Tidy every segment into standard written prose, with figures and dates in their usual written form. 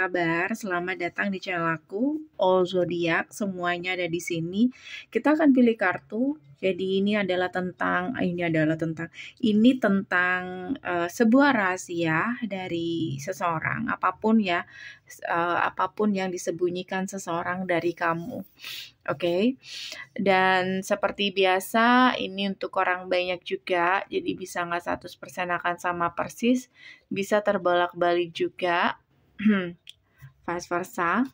kabar? Selamat datang di channel aku, All Zodiac. Semuanya ada di sini. Kita akan pilih kartu. Jadi ini tentang sebuah rahasia dari seseorang, apapun ya, apapun yang disembunyikan seseorang dari kamu. Oke. Dan seperti biasa, ini untuk orang banyak juga, jadi bisa nggak 100% akan sama persis, bisa terbolak-balik juga, vice versa.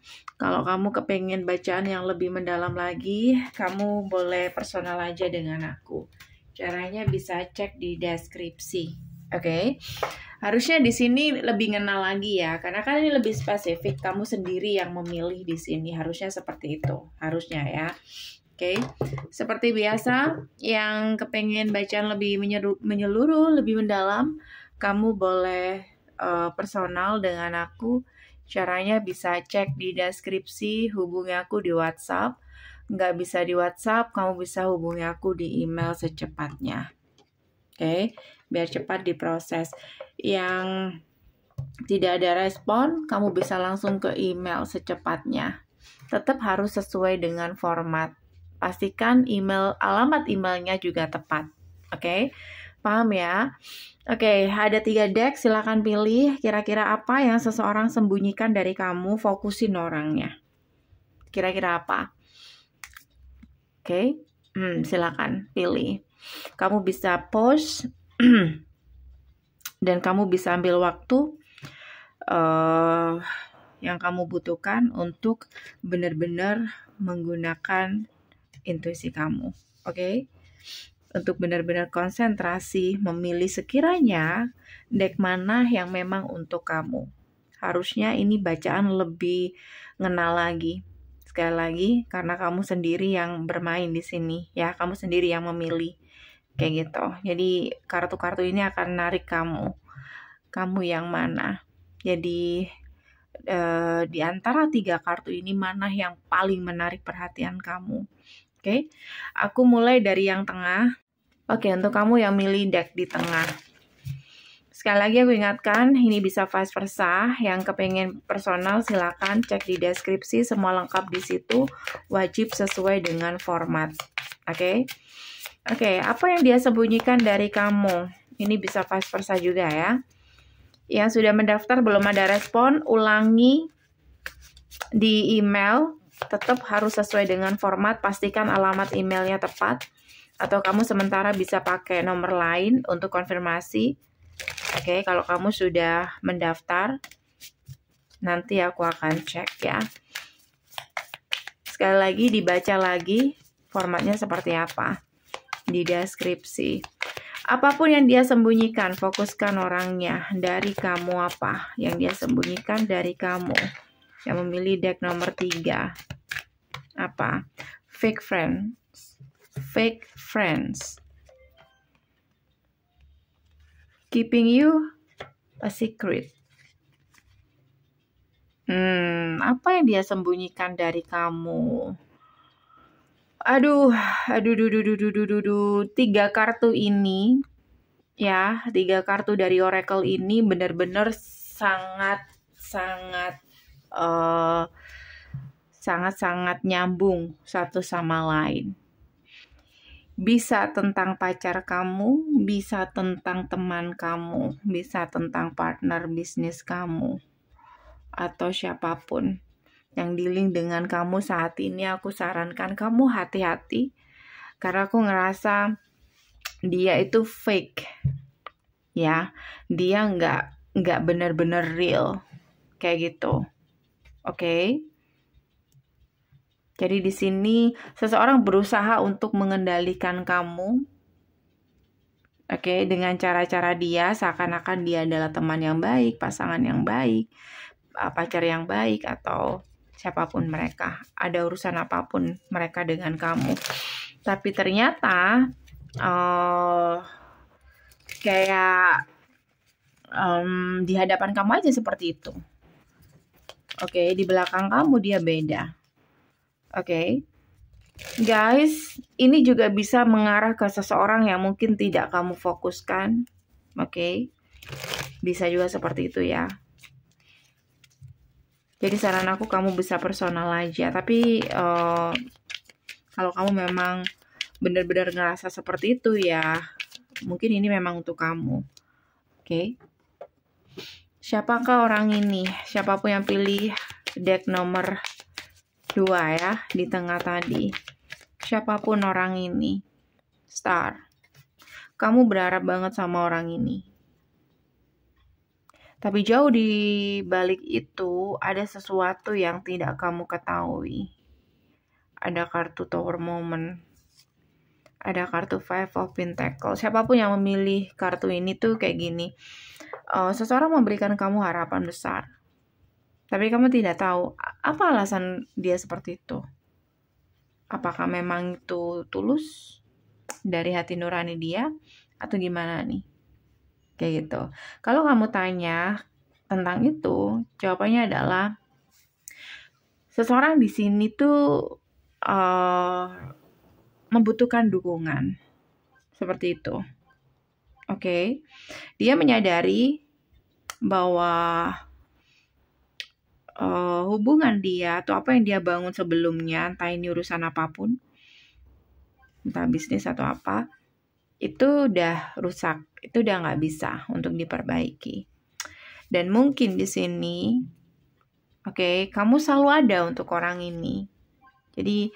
Kalau kamu kepengen bacaan yang lebih mendalam lagi, kamu boleh personal aja dengan aku. Caranya bisa cek di deskripsi. Oke. Harusnya di sini lebih kenal lagi ya, karena kan ini lebih spesifik, kamu sendiri yang memilih di sini, harusnya seperti itu, harusnya ya. Oke. Seperti biasa, yang kepengen bacaan lebih menyeluruh, lebih mendalam, kamu boleh personal dengan aku. Caranya bisa cek di deskripsi, hubungi aku di WhatsApp. Nggak bisa di WhatsApp, kamu bisa hubungi aku di email secepatnya. Oke, biar cepat diproses. Yang tidak ada respon, kamu bisa langsung ke email secepatnya. Tetap harus sesuai dengan format. Pastikan alamat emailnya juga tepat. Oke, paham ya? Oke, ada 3 deck, silakan pilih kira-kira apa yang seseorang sembunyikan dari kamu, fokusin orangnya. Kira-kira apa? Oke, silakan pilih. Kamu bisa pause dan kamu bisa ambil waktu yang kamu butuhkan untuk benar-benar menggunakan intuisi kamu. Oke? Untuk benar-benar konsentrasi memilih sekiranya deck mana yang memang untuk kamu. Harusnya ini bacaan lebih ngena lagi. Sekali lagi, karena kamu sendiri yang bermain di sini, ya, kamu sendiri yang memilih. Kayak gitu. Jadi kartu-kartu ini akan menarik kamu. Kamu yang mana? Jadi di antara 3 kartu ini mana yang paling menarik perhatian kamu? Oke, aku mulai dari yang tengah. Oke, untuk kamu yang milih deck di tengah. Sekali lagi aku ingatkan, ini bisa vice versa. Yang kepengen personal silakan cek di deskripsi, semua lengkap di situ. Wajib sesuai dengan format. Oke. Oke, apa yang dia sembunyikan dari kamu? Ini bisa vice versa juga ya. Yang sudah mendaftar belum ada respon, ulangi di email. Tetap harus sesuai dengan format, pastikan alamat emailnya tepat. Atau kamu sementara bisa pakai nomor lain untuk konfirmasi. Oke, kalau kamu sudah mendaftar, nanti aku akan cek ya. Sekali lagi dibaca lagi formatnya seperti apa di deskripsi. Apapun yang dia sembunyikan, fokuskan orangnya. Dari kamu apa yang dia sembunyikan dari kamu? Yang memilih deck nomor 3. Apa? Fake friends. Fake friends. Keeping you a secret. Apa yang dia sembunyikan dari kamu? Aduh, 3 kartu ini ya, 3 kartu dari Oracle ini benar-benar sangat nyambung satu sama lain. Bisa tentang pacar kamu, bisa tentang teman kamu, bisa tentang partner bisnis kamu, atau siapapun yang dealing dengan kamu saat ini. Aku sarankan kamu hati-hati, karena aku ngerasa dia itu fake ya, dia nggak benar-benar real kayak gitu. Oke. Jadi di sini seseorang berusaha untuk mengendalikan kamu. Oke, dengan cara-cara dia, seakan-akan dia adalah teman yang baik, pasangan yang baik, pacar yang baik, atau siapapun mereka, ada urusan apapun mereka dengan kamu. Tapi ternyata kayak di hadapan kamu aja seperti itu. Oke, di belakang kamu dia beda. Oke. Guys, ini juga bisa mengarah ke seseorang yang mungkin tidak kamu fokuskan. Oke. Bisa juga seperti itu ya. Jadi saran aku kamu bisa personal aja. Tapi kalau kamu memang benar-benar ngerasa seperti itu ya, mungkin ini memang untuk kamu. Oke. Siapakah orang ini? Siapapun yang pilih deck nomor 2 ya, di tengah tadi. Siapapun orang ini. Star. Kamu berharap banget sama orang ini. Tapi jauh di balik itu ada sesuatu yang tidak kamu ketahui. Ada kartu Tower Moment. Ada kartu Five of Pentacles. Siapapun yang memilih kartu ini tuh kayak gini. Seseorang memberikan kamu harapan besar. Tapi kamu tidak tahu apa alasan dia seperti itu. Apakah memang itu tulus dari hati nurani dia atau gimana nih? Kayak gitu. Kalau kamu tanya tentang itu, jawabannya adalah seseorang di sini tuh membutuhkan dukungan. Seperti itu. Oke. Dia menyadari bahwa hubungan dia atau apa yang dia bangun sebelumnya, entah ini urusan apapun, entah bisnis atau apa, itu udah rusak, itu udah nggak bisa untuk diperbaiki. Dan mungkin di sini, oke, kamu selalu ada untuk orang ini. Jadi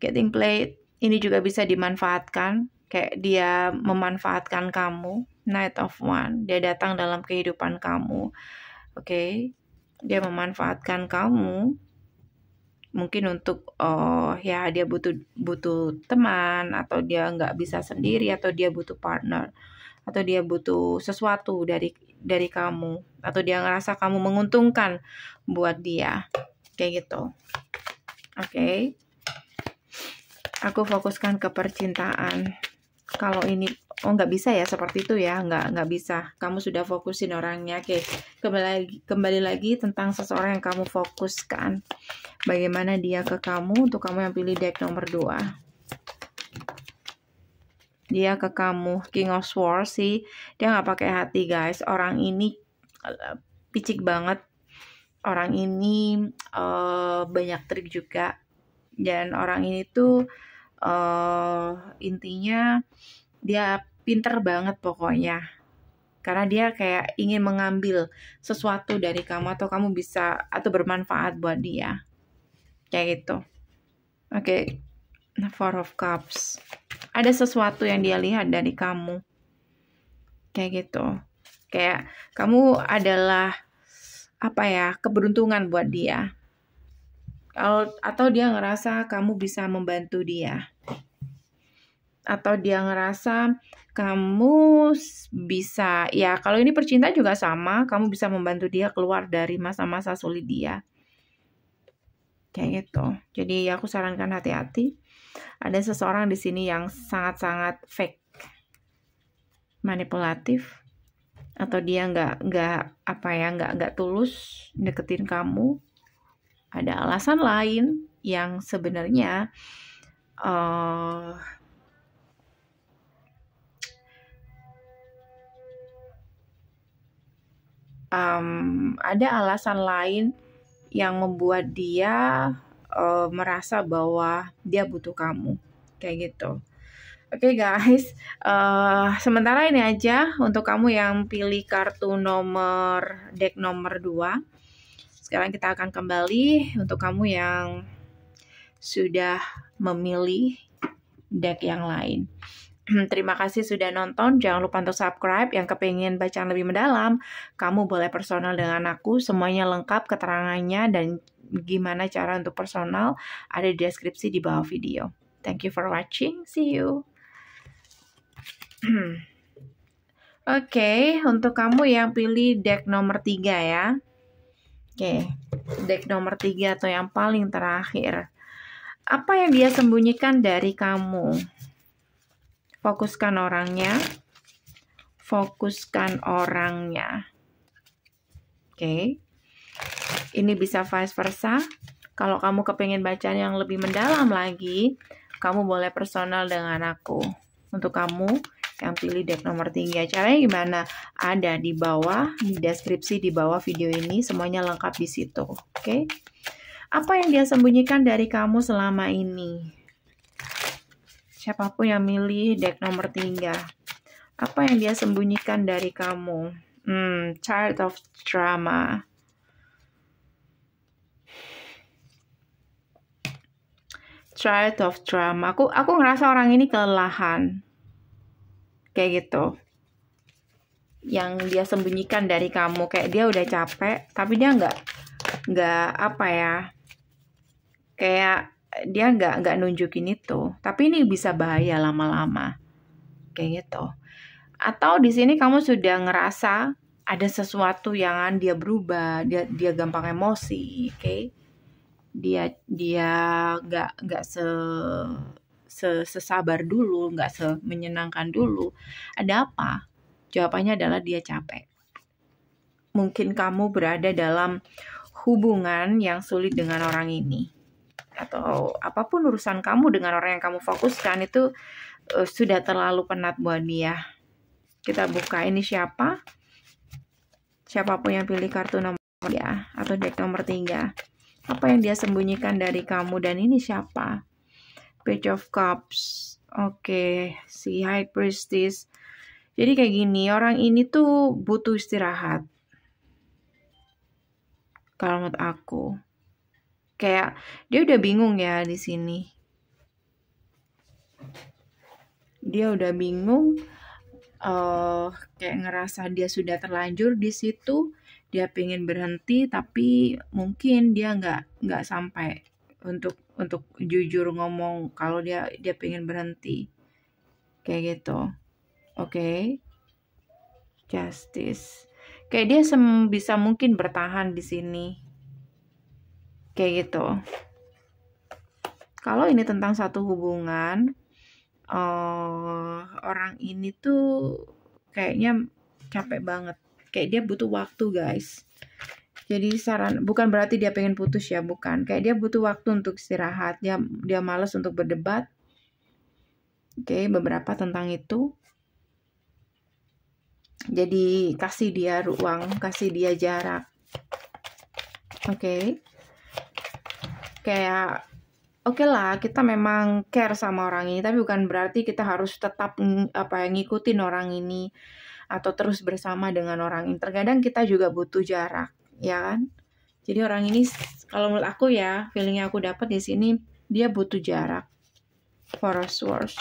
getting played ini juga bisa dimanfaatkan, kayak dia memanfaatkan kamu. Knight of Wands, dia datang dalam kehidupan kamu, oke, dia memanfaatkan kamu. Mungkin untuk ya dia butuh teman, atau dia nggak bisa sendiri, atau dia butuh partner, atau dia butuh sesuatu dari kamu, atau dia ngerasa kamu menguntungkan buat dia, kayak gitu. Oke. Aku fokuskan ke percintaan. Kalau ini nggak bisa ya seperti itu ya, nggak bisa. Kamu sudah fokusin orangnya. Oke, kembali lagi tentang seseorang yang kamu fokuskan. Bagaimana dia ke kamu, untuk kamu yang pilih deck nomor 2. Dia ke kamu, King of Swords sih. Dia nggak pakai hati guys. Orang ini picik banget. Orang ini banyak trik juga. Dan orang ini tuh intinya dia pinter banget pokoknya, karena dia kayak ingin mengambil sesuatu dari kamu, atau kamu bisa, atau bermanfaat buat dia, kayak gitu. Oke. Four of Cups, ada sesuatu yang dia lihat dari kamu, kayak gitu. Kayak kamu adalah apa ya, keberuntungan buat dia, atau dia ngerasa kamu bisa membantu dia, atau dia ngerasa kamu bisa, ya kalau ini percintaan juga sama, kamu bisa membantu dia keluar dari masa-masa sulit dia, kayak gitu. Jadi aku sarankan hati-hati. Ada seseorang di sini yang sangat-sangat fake, manipulatif, atau dia nggak tulus deketin kamu. Ada alasan lain yang sebenarnya ada alasan lain yang membuat dia merasa bahwa dia butuh kamu, kayak gitu. Oke guys, sementara ini aja untuk kamu yang pilih kartu deck nomor 2. Sekarang kita akan kembali untuk kamu yang sudah memilih deck yang lain. Terima kasih sudah nonton. Jangan lupa untuk subscribe. Yang kepengen bacaan lebih mendalam, kamu boleh personal dengan aku. Semuanya lengkap keterangannya dan gimana cara untuk personal ada di deskripsi di bawah video. Thank you for watching. See you. Oke, untuk kamu yang pilih deck nomor 3 ya. Oke, deck nomor 3 atau yang paling terakhir. Apa yang dia sembunyikan dari kamu? Fokuskan orangnya. Fokuskan orangnya. Oke. Ini bisa vice versa. Kalau kamu kepengen bacaan yang lebih mendalam lagi, kamu boleh personal dengan aku. Untuk kamu yang pilih deck nomor 3. Caranya gimana? Ada di bawah, di deskripsi di bawah video ini, semuanya lengkap di situ. Oke? Apa yang dia sembunyikan dari kamu selama ini? Siapapun yang milih deck nomor 3. Apa yang dia sembunyikan dari kamu? Child of Drama. Child of Drama. Aku ngerasa orang ini kelelahan. Kayak gitu. Yang dia sembunyikan dari kamu. Kayak dia udah capek, tapi dia nggak apa ya. Kayak dia nggak nunjukin itu. Tapi ini bisa bahaya lama-lama. Kayak gitu. Atau di sini kamu sudah ngerasa ada sesuatu yang dia berubah, dia gampang emosi, oke? Dia nggak sesabar dulu, nggak semenyenangkan dulu. Ada apa? Jawabannya adalah dia capek. Mungkin kamu berada dalam hubungan yang sulit dengan orang ini, atau apapun urusan kamu dengan orang yang kamu fokuskan itu sudah terlalu penat buat dia. Kita buka, ini siapa? Siapapun yang pilih kartu nomor ya, atau deck nomor 3. Apa yang dia sembunyikan dari kamu, dan ini siapa? Page of Cups. Oke, si High Priestess. Jadi kayak gini, orang ini tuh butuh istirahat. Kalau menurut aku. Kayak dia udah bingung ya di sini. Dia udah bingung. Kayak ngerasa dia sudah terlanjur di situ, dia pengen berhenti, tapi mungkin dia nggak sampai untuk jujur ngomong kalau dia pengen berhenti, kayak gitu. Oke. Justice, kayak dia bisa mungkin bertahan di sini, kayak gitu. Kalau ini tentang satu hubungan, orang ini tuh kayaknya capek banget. Kayak dia butuh waktu, guys. Jadi bukan berarti dia pengen putus ya, bukan. Kayak dia butuh waktu untuk istirahat. Dia malas untuk berdebat. Oke, beberapa tentang itu. Jadi kasih dia ruang, kasih dia jarak. Oke. Kayak oke lah, kita memang care sama orang ini, tapi bukan berarti kita harus tetap ngikutin orang ini atau terus bersama dengan orang ini. Terkadang kita juga butuh jarak, ya kan? Jadi orang ini, kalau menurut aku ya, feeling yang aku dapat di sini, dia butuh jarak. Four of Swords.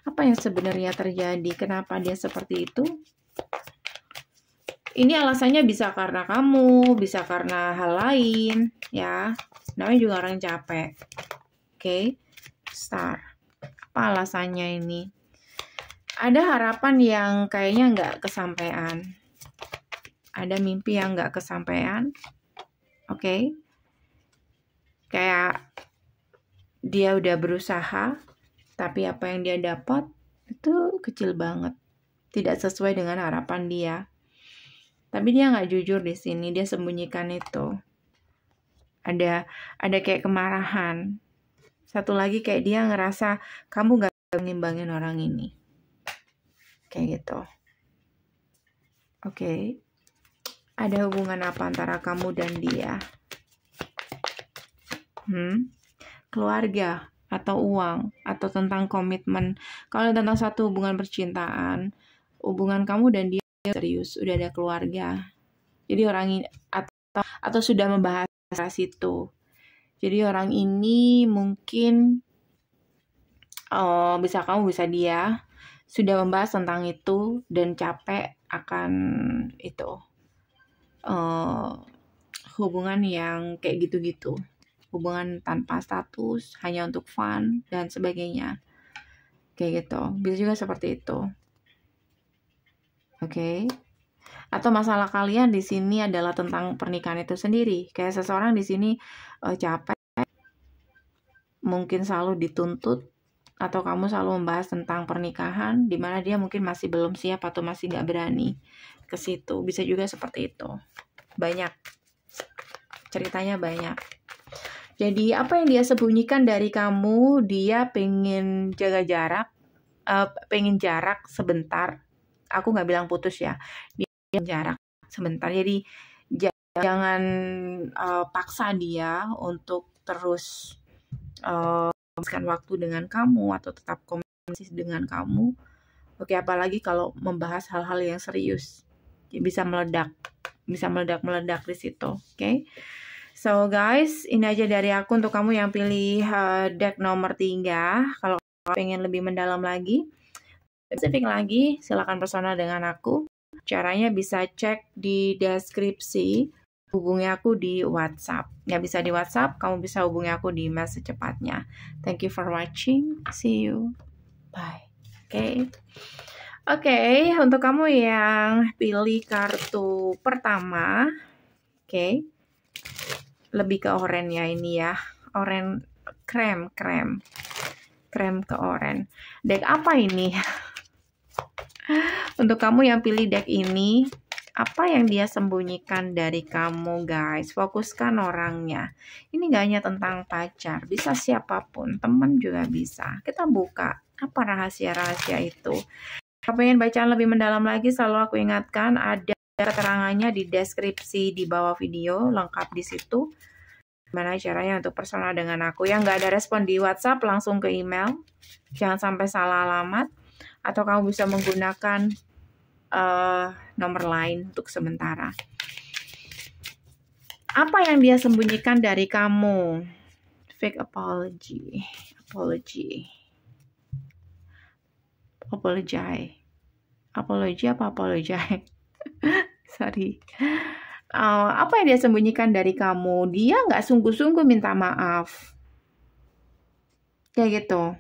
Apa yang sebenarnya terjadi? Kenapa dia seperti itu? Ini alasannya bisa karena kamu, bisa karena hal lain, ya. Namanya juga orang capek. Oke, Star. Apa alasannya ini? Ada harapan yang kayaknya nggak kesampaian. Ada mimpi yang nggak kesampaian. Oke. Kayak dia udah berusaha, tapi apa yang dia dapat itu kecil banget. Tidak sesuai dengan harapan dia. Tapi dia nggak jujur di sini, dia sembunyikan itu. Ada kayak kemarahan. Satu lagi kayak dia ngerasa kamu gak ngimbangin orang ini. Kayak gitu. Oke. Ada hubungan apa antara kamu dan dia? Keluarga atau uang atau tentang komitmen. Kalau tentang satu hubungan percintaan, hubungan kamu dan dia serius, udah ada keluarga. Jadi orang ini atau sudah membahas situ. Jadi orang ini mungkin bisa kamu, bisa dia sudah membahas tentang itu dan capek akan itu hubungan yang kayak gitu-gitu, hubungan tanpa status, hanya untuk fun dan sebagainya, kayak gitu. Bisa juga seperti itu. Oke. Atau masalah kalian di sini adalah tentang pernikahan itu sendiri. Kayak seseorang di sini capek, mungkin selalu dituntut, atau kamu selalu membahas tentang pernikahan, di mana dia mungkin masih belum siap atau masih nggak berani ke situ. Bisa juga seperti itu. Banyak. Ceritanya banyak. Jadi apa yang dia sembunyikan dari kamu, dia pengen jaga jarak. pengen jarak sebentar. Aku nggak bilang putus ya, dia pengen jarak sebentar. Jadi jangan paksa dia untuk terus menghabiskan waktu dengan kamu atau tetap komunikasi dengan kamu. Oke, apalagi kalau membahas hal-hal yang serius, bisa meledak di situ. Oke. So guys, ini aja dari aku untuk kamu yang pilih deck nomor 3. Kalau pengen lebih mendalam lagi, spesifik lagi, silakan personal dengan aku. Caranya bisa cek di deskripsi, hubungi aku di WhatsApp. Nggak bisa di WhatsApp, kamu bisa hubungi aku di email secepatnya. Thank you for watching. See you. Bye. Oke, untuk kamu yang pilih kartu pertama, oke, lebih ke oranye ya ini ya, oranye krem ke oranye. Deck apa ini? Untuk kamu yang pilih deck ini, apa yang dia sembunyikan dari kamu guys? Fokuskan orangnya. Ini gak hanya tentang pacar, bisa siapapun, teman juga bisa. Kita buka apa rahasia-rahasia itu. Kalau pengen bacaan lebih mendalam lagi, selalu aku ingatkan ada keterangannya di deskripsi di bawah video, lengkap di situ. Gimana caranya untuk personal dengan aku. Yang nggak ada respon di WhatsApp, langsung ke email. Jangan sampai salah alamat. Atau kamu bisa menggunakan nomor lain untuk sementara. Apa yang dia sembunyikan dari kamu? Fake apology. Apology apa apologize? Sorry. Apa yang dia sembunyikan dari kamu? Dia nggak sungguh-sungguh minta maaf. Kayak gitu.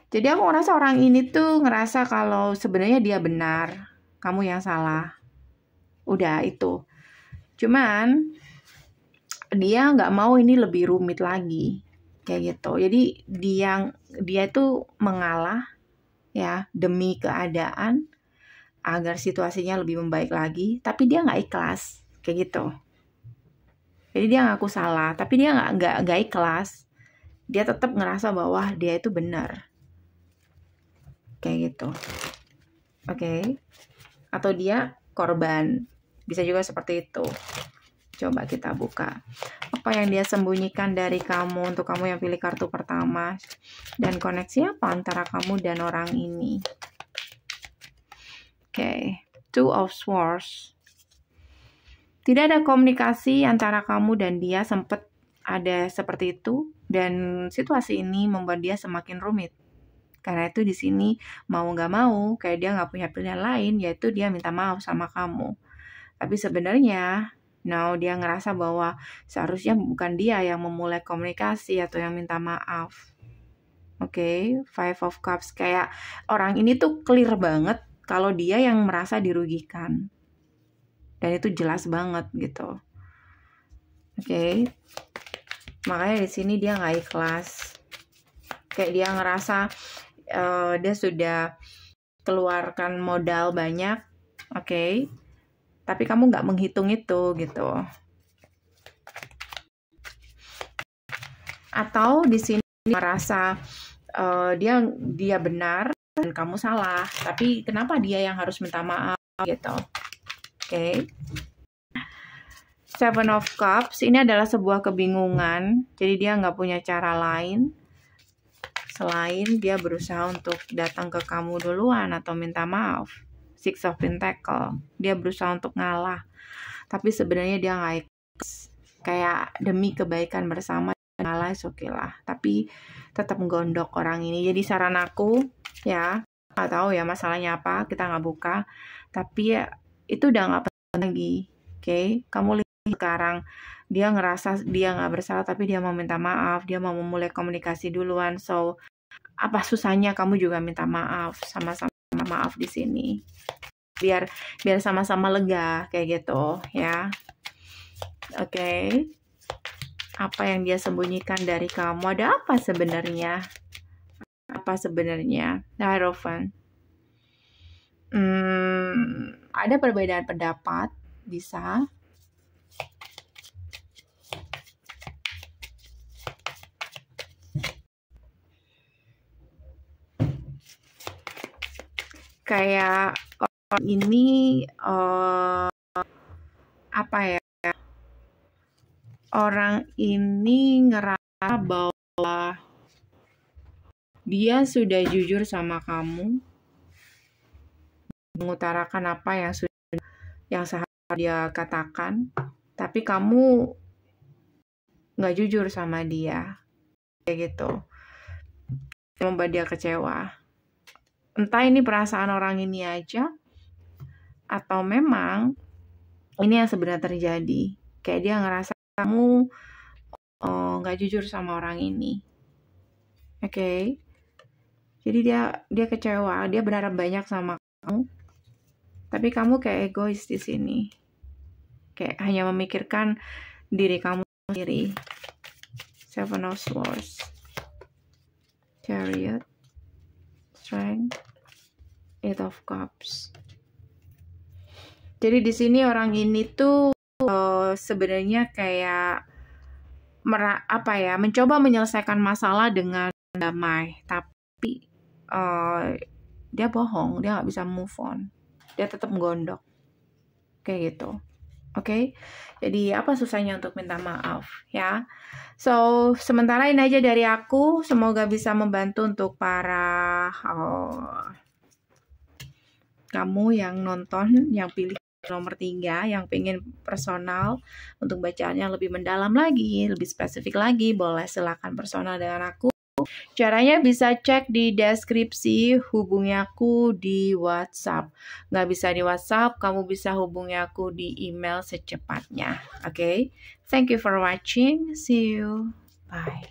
Jadi aku ngerasa orang ini tuh ngerasa kalau sebenarnya dia benar, kamu yang salah. Udah itu. Cuman dia nggak mau ini lebih rumit lagi. Kayak gitu. Jadi dia tuh mengalah ya demi keadaan agar situasinya lebih membaik lagi, tapi dia nggak ikhlas kayak gitu. Jadi dia ngaku salah, tapi dia nggak ikhlas. Dia tetap ngerasa bahwa dia itu benar kayak gitu. Oke. Atau dia korban, bisa juga seperti itu. Coba kita buka apa yang dia sembunyikan dari kamu untuk kamu yang pilih kartu pertama, dan koneksi apa antara kamu dan orang ini. Oke, Two of Swords. Tidak ada komunikasi antara kamu dan dia, sempat ada seperti itu, dan situasi ini membuat dia semakin rumit. Karena itu di sini mau nggak mau, kayak dia nggak punya pilihan lain, yaitu dia minta maaf sama kamu. Tapi sebenarnya dia ngerasa bahwa seharusnya bukan dia yang memulai komunikasi atau yang minta maaf. Oke, Five of Cups. Kayak orang ini tuh clear banget kalau dia yang merasa dirugikan. Dan itu jelas banget gitu. Oke. Makanya di sini dia nggak ikhlas. Kayak dia ngerasa dia sudah keluarkan modal banyak. Oke. Tapi kamu nggak menghitung itu gitu. Atau di sini merasa dia benar dan kamu salah. Tapi kenapa dia yang harus minta maaf gitu? Oke. Seven of Cups ini adalah sebuah kebingungan. Jadi dia nggak punya cara lain selain dia berusaha untuk datang ke kamu duluan atau minta maaf. Six of Pentacles, dia berusaha untuk ngalah, tapi sebenarnya dia nggak ikhlas. Kayak demi kebaikan bersama ngalah, oke lah, tapi tetap menggondok orang ini. Jadi saran aku ya, nggak tahu ya masalahnya apa, kita nggak buka, tapi ya itu udah nggak penting lagi. Oke, kamu lihat sekarang dia ngerasa dia nggak bersalah, tapi dia mau minta maaf, dia mau memulai komunikasi duluan. So apa susahnya kamu juga minta maaf, sama-sama maaf di sini, biar sama-sama lega kayak gitu ya. Oke. Apa yang dia sembunyikan dari kamu? Ada apa sebenarnya? Hierophant. Ada perbedaan pendapat, bisa. kayak orang ini apa ya? Orang ini ngerasa bahwa dia sudah jujur sama kamu, mengutarakan apa yang seharusnya dia katakan, tapi kamu nggak jujur sama dia, kayak gitu, membuat dia kecewa. Entah ini perasaan orang ini aja, atau memang ini yang sebenarnya terjadi. Kayak dia ngerasa kamu nggak jujur sama orang ini, oke? Jadi dia kecewa, dia berharap banyak sama kamu, tapi kamu kayak egois di sini, kayak hanya memikirkan diri kamu sendiri. Seven of Swords, Chariot, Strength, Eight of Cups. Jadi di sini orang ini tuh sebenarnya kayak mencoba menyelesaikan masalah dengan damai, tapi dia bohong, dia nggak bisa move on, dia tetap gondok, kayak gitu. Oke, jadi apa susahnya untuk minta maaf ya? So, sementara ini aja dari aku. Semoga bisa membantu untuk para kamu yang nonton, yang pilih nomor 3, yang pengen personal untuk bacaannya lebih mendalam lagi, lebih spesifik lagi, boleh silakan personal dengan aku. Caranya bisa cek di deskripsi, hubungi aku di WhatsApp. Nggak bisa di WhatsApp, kamu bisa hubungi aku di email secepatnya. Oke? Thank you for watching. See you. Bye.